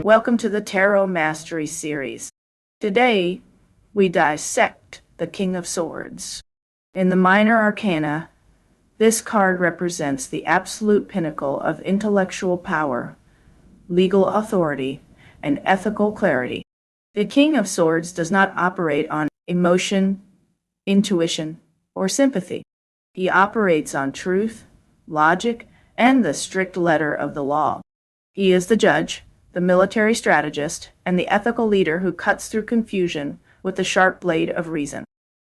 Welcome to the Tarot Mastery Series. Today, we dissect the King of Swords. In the Minor Arcana, this card represents the absolute pinnacle of intellectual power, legal authority, and ethical clarity. The King of Swords does not operate on emotion, intuition, or sympathy. He operates on truth, logic, and the strict letter of the law. He is the judge, the military strategist, and the ethical leader who cuts through confusion with the sharp blade of reason.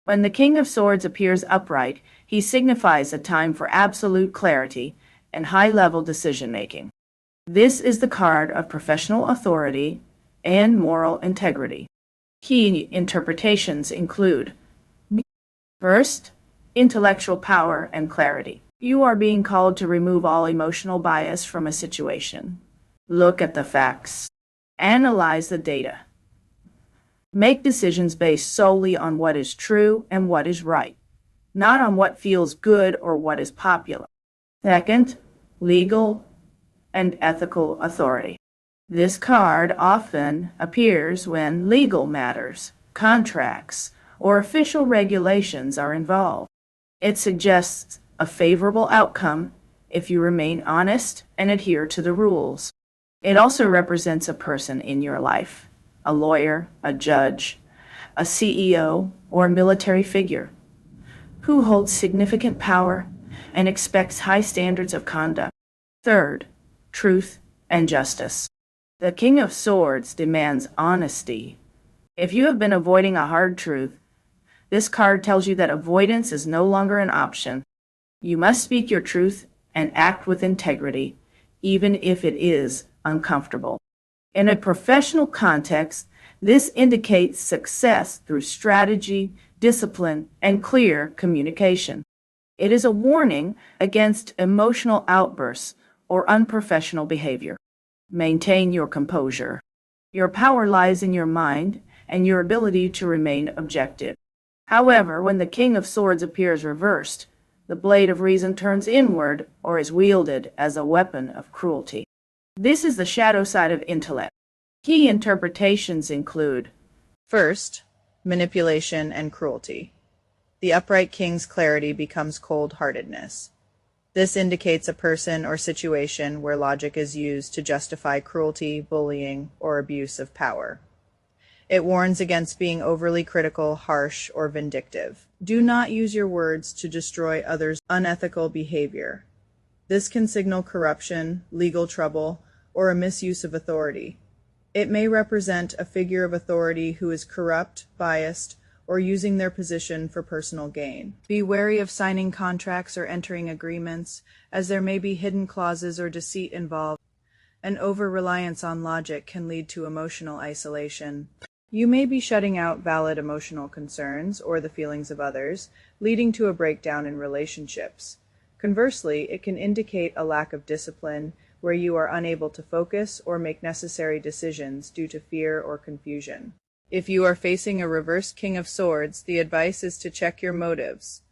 When the King of Swords appears upright, he signifies a time for absolute clarity and high-level decision-making. This is the card of professional authority and moral integrity. Key interpretations include: first, intellectual power and clarity. You are being called to remove all emotional bias from a situation. Look at the facts. Analyze the data. Make decisions based solely on what is true and what is right, not on what feels good or what is popular. Second, legal and ethical authority. This card often appears when legal matters, contracts, or official regulations are involved. It suggests a favorable outcome if you remain honest and adhere to the rules. It also represents a person in your life, a lawyer, a judge, a CEO, or a military figure, who holds significant power and expects high standards of conduct. Third, truth and justice. The King of Swords demands honesty. If you have been avoiding a hard truth, this card tells you that avoidance is no longer an option. You must speak your truth and act with integrity, even if it is uncomfortable. In a professional context, this indicates success through strategy, discipline, and clear communication. It is a warning against emotional outbursts or unprofessional behavior. Maintain your composure. Your power lies in your mind and your ability to remain objective. However, when the King of Swords appears reversed, the blade of reason turns inward or is wielded as a weapon of cruelty. This is the shadow side of intellect. Key interpretations include: first, manipulation and cruelty. The upright king's clarity becomes cold-heartedness. This indicates a person or situation where logic is used to justify cruelty, bullying, or abuse of power. It warns against being overly critical, harsh, or vindictive. Do not use your words to destroy others' unethical behavior. This can signal corruption, legal trouble, or a misuse of authority. It may represent a figure of authority who is corrupt, biased, or using their position for personal gain. Be wary of signing contracts or entering agreements, as there may be hidden clauses or deceit involved. An over-reliance on logic can lead to emotional isolation. You may be shutting out valid emotional concerns or the feelings of others, leading to a breakdown in relationships. Conversely, it can indicate a lack of discipline, where you are unable to focus or make necessary decisions due to fear or confusion. If you are facing a reversed King of Swords, the advice is to check your motives.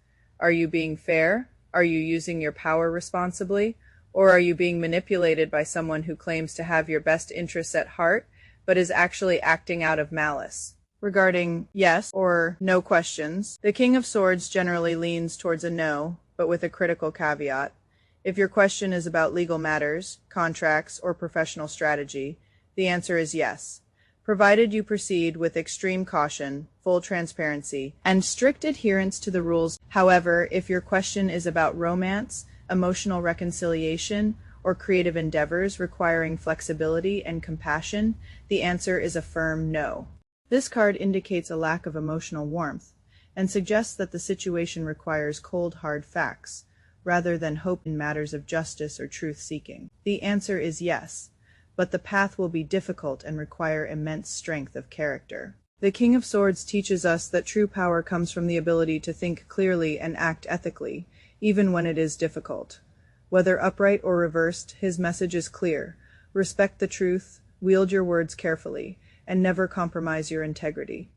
Are you being fair? Are you using your power responsibly? Or are you being manipulated by someone who claims to have your best interests at heart, but is actually acting out of malice? Regarding yes or no questions, the King of Swords generally leans towards a no, but with a critical caveat. If your question is about legal matters, contracts, or professional strategy, the answer is yes, provided you proceed with extreme caution, full transparency, and strict adherence to the rules. However, if your question is about romance, emotional reconciliation, or creative endeavors requiring flexibility and compassion, the answer is a firm no. This card indicates a lack of emotional warmth and suggests that the situation requires cold, hard facts, rather than hope in matters of justice or truth-seeking. The answer is yes, but the path will be difficult and require immense strength of character. The King of Swords teaches us that true power comes from the ability to think clearly and act ethically, even when it is difficult. Whether upright or reversed, his message is clear: respect the truth, wield your words carefully, and never compromise your integrity.